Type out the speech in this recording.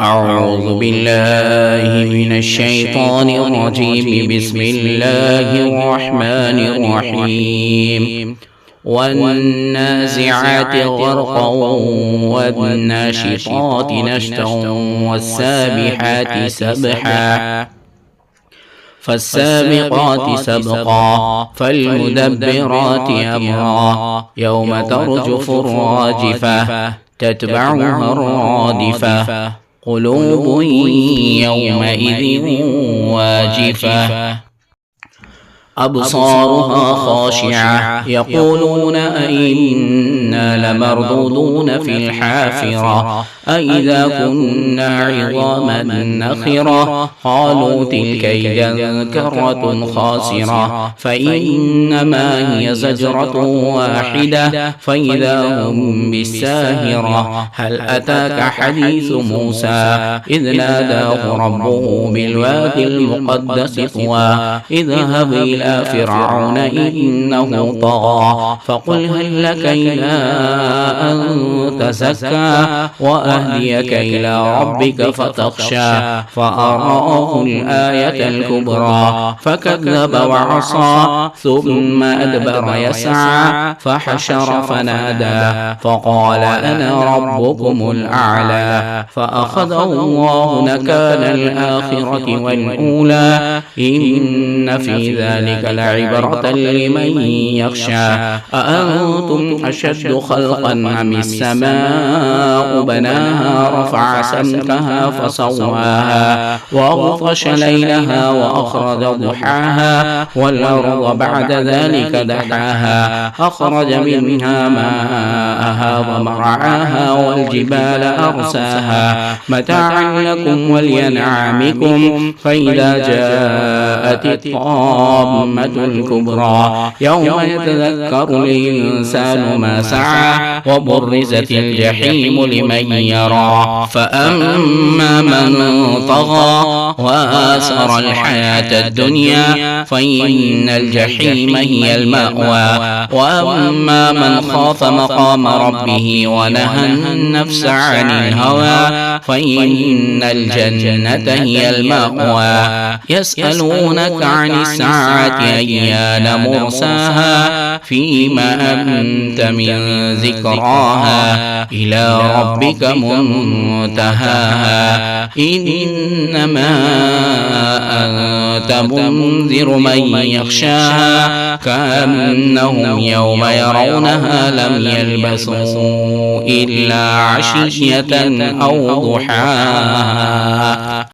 أعوذ بالله من الشيطان الرجيم. بسم الله الرحمن الرحيم. والنازعات غرقا والناشطات نشطا والسابحات سبحا فالسابقات سبقا فالمدبرات أمرا يوم ترجف الراجفة تتبعها الرادفة قلوب يومئذ واجفة أبصارها خاشعة يقولون أئنا لمردودون في الحافرة أئذا كنا عظاما نخرة قالوا تلك إذا كرة خاسرة فإنما هي زجرة واحدة فإذا هم بالساهرة هل أتاك حديث موسى إذ ناداه ربه بالوادي المقدس طوى اذهب إلى فرعون إنه طغى فقل هل لك إلى أن تزكى وأهديك إلى ربك فتخشى فأراه الآية الكبرى فكذب وعصى ثم أدبر يسعى فحشر فنادى فقال أنا ربكم الأعلى فأخذه الله نكال الآخرة والأولى إن في ذلك لعبرة لمن يخشى أأنتم أشد خلقا أم السماء بناها رفع سمكها فسواها وأغطش ليلها وأخرج ضحاها والأرض بعد ذلك دحاها أخرج منها ماءها ومرعاها والجبال أرساها متاعا لكم ولأنعامكم فإذا جاءت الطامة الكبرى يوم يتذكر الإنسان ما سعى وبرزت الجحيم لمن يرى فأما من طغى وآثر الحياة الدنيا فإن الجحيم هي المأوى وأما من خاف مقام ربه ونهى النفس عن الهوى فإن الجنة هي المأوى يسألونك عن الساعة أيان مرساها فيما أنت من ذكراها إلى ربك منتهاها إنما أنت منذر من يخشاها كأنهم يوم يرونها لم يلبثوا إلا عشية أو ضحاها.